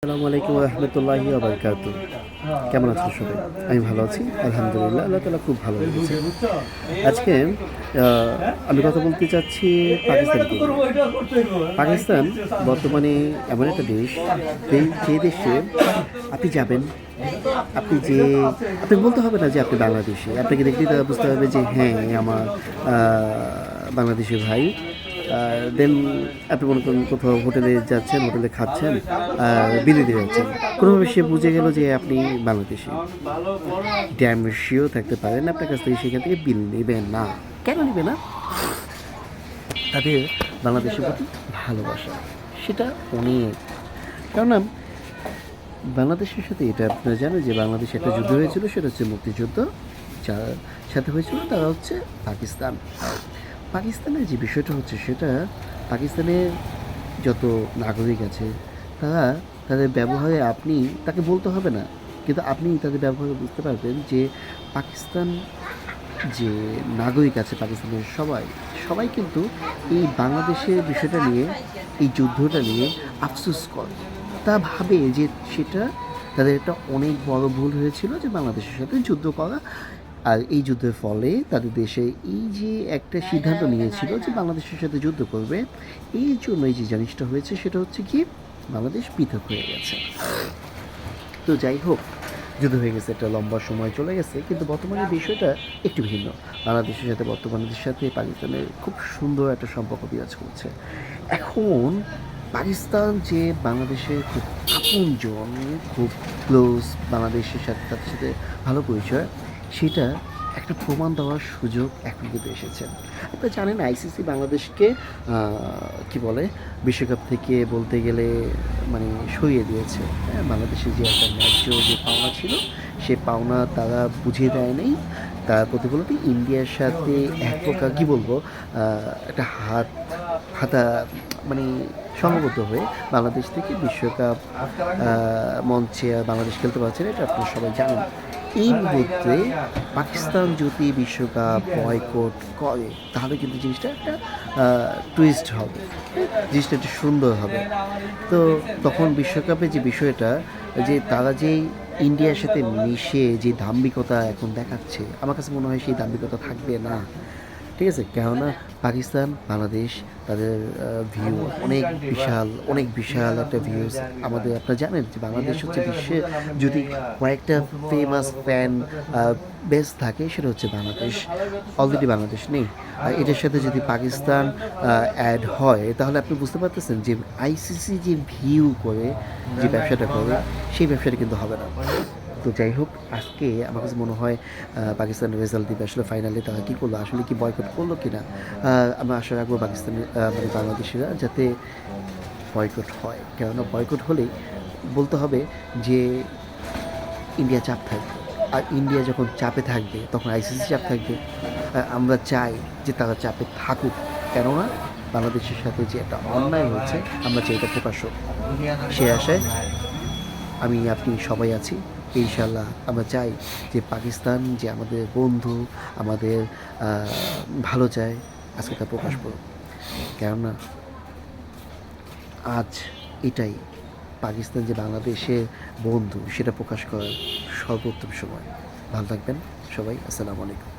আসসালামু আলাইকুম রহমতুল্লাহি ওয়া কেমন আছেন সবাই? আমি ভালো আছি আলহামদুলিল্লাহ। আল্লাহ তাআলা খুব ভালো রেখেছে। আজকে আমি কথা বলতে চাচ্ছি পাকিস্তানকে নিয়ে। পাকিস্তান বর্তমানে এমন একটা দেশ, যে দেশে আপনি যাবেন, আপনি যে আপনাকে বলতে হবে না যে আপনি বাংলাদেশী। আপনাকে দেখলেই তারা বুঝতে হবে যে হ্যাঁ, আমার আ বাংলাদেশি ভাই। দেন আপনি মনে করেন কোথাও হোটেলে যাচ্ছেন, হোটেলে খাচ্ছেন, বিল দিয়ে যাচ্ছেন। কোনোভাবে সে বুঝে গেল যে আপনি বাংলাদেশী। ড্যাম শিওর থাকতে পারেন আপনার কাছ থেকে সেখান থেকে বিল নেবে না। কেন নেবে না? তাদের বাংলাদেশের প্রতি ভালোবাসা সেটা অনেক। কেননা বাংলাদেশের সাথে এটা আপনারা জানেন যে বাংলাদেশে একটা যুদ্ধ হয়েছিল, সেটা হচ্ছে মুক্তিযুদ্ধ। যার সাথে হয়েছিল তারা হচ্ছে পাকিস্তান। পাকিস্তানের যে বিষয়টা হচ্ছে সেটা, পাকিস্তানের যত নাগরিক আছে তারা তাদের ব্যবহারে আপনি তাকে বলতে হবে না, কিন্তু আপনি তাদের ব্যবহারে বুঝতে পারবেন যে পাকিস্তান যে নাগরিক আছে পাকিস্তানের সবাই সবাই কিন্তু এই বাংলাদেশের বিষয়টা নিয়ে, এই যুদ্ধটা নিয়ে আফসোস করে। তা ভাবে যে সেটা তাদের একটা অনেক বড় ভুল হয়েছিল যে বাংলাদেশের সাথে যুদ্ধ করা। আর এই যুদ্ধের ফলে তাদের দেশে এই যে একটা সিদ্ধান্ত নিয়েছিল যে বাংলাদেশের সাথে যুদ্ধ করবে, এই জন্য এই যে জিনিসটা হয়েছে সেটা হচ্ছে কি, বাংলাদেশ পৃথক হয়ে গেছে। তো যাই হোক, যুদ্ধ হয়ে গেছে, একটা লম্বা সময় চলে গেছে, কিন্তু বর্তমানে বিষয়টা একটু ভিন্ন। বাংলাদেশের সাথে বর্তমানের সাথে পাকিস্তানের খুব সুন্দর একটা সম্পর্ক বিরাজ করছে। এখন পাকিস্তান যে বাংলাদেশের খুব আপনজন, খুব ক্লোজ, বাংলাদেশের সাথে তাদের সাথে ভালো পরিচয়, সেটা একটা প্রমাণ দেওয়ার সুযোগ এখন কিন্তু এসেছে। আপনারা জানেন আইসিসি বাংলাদেশকে কি বলে, বিশ্বকাপ থেকে বলতে গেলে মানে সরিয়ে দিয়েছে। হ্যাঁ, বাংলাদেশের যে একটা ন্যায্য যে পাওনা ছিল, সে পাওনা তারা বুঝিয়ে দেয় নাই। তার প্রতিফলতে ইন্ডিয়ার সাথে এক প্রকার কী বলবো, একটা হাতা মানে সংঘবদ্ধ হয়ে বাংলাদেশ থেকে বিশ্বকাপ মঞ্চে বাংলাদেশ খেলতে পারছে না, এটা আপনারা সবাই জানেন। এই মুহূর্তে পাকিস্তান যদি বিশ্বকাপ বয়কট করে তাহলে কিন্তু জিনিসটা একটা টুইস্ট হবে, জিনিসটা একটু সুন্দর হবে। তো তখন বিশ্বকাপে যে বিষয়টা, যে তারা যেই ইন্ডিয়ার সাথে মিশে যে দাম্ভিকতা এখন দেখাচ্ছে, আমার কাছে মনে হয় সেই দাম্ভিকতা থাকবে না। ঠিক আছে, কেননা পাকিস্তান বাংলাদেশ তাদের ভিউ অনেক বিশাল একটা ভিউজ। আমাদের আপনারা জানেন যে বাংলাদেশ হচ্ছে বিশ্বে যদি কয়েকটা ফেমাস ফ্যান বেস থাকে সেটা হচ্ছে বাংলাদেশ। অলরেডি বাংলাদেশ নেই, আর এটার সাথে যদি পাকিস্তান অ্যাড হয় তাহলে আপনি বুঝতে পারতেছেন যে আইসিসি যে ভিউ করে যে ব্যবসাটা করে, সেই ব্যবসাটা কিন্তু হবে না। তো যাই হোক, আজকে আমার কাছে মনে হয় পাকিস্তান রেজাল্ট দিবে। আসলে ফাইনালে তারা কী করলো, আসলে কি বয়কট করলো কি না, আমরা আশা রাখবো পাকিস্তানের মানে বাংলাদেশিরা যাতে বয়কট হয়। কেননা বয়কট হলেই বলতে হবে যে ইন্ডিয়া চাপ থাকবে, আর ইন্ডিয়া যখন চাপে থাকবে তখন আইসিসি চাপ থাকবে। আমরা চাই যে তারা চাপে থাকুক, কেননা বাংলাদেশের সাথে যে একটা অন্যায় হচ্ছে আমরা চাই এটা প্রকাশ হোক। সে আশায় আপনি সবাই আছি। ইনশাল্লাহ আমরা চাই যে পাকিস্তান যে আমাদের বন্ধু, আমাদের ভালো চায়, আজকে তা প্রকাশ করুক। কেননা আজ এটাই পাকিস্তান যে বাংলাদেশের বন্ধু সেটা প্রকাশ করার সর্বোত্তম সময়। ভালো থাকবেন সবাই, আসসালামু আলাইকুম।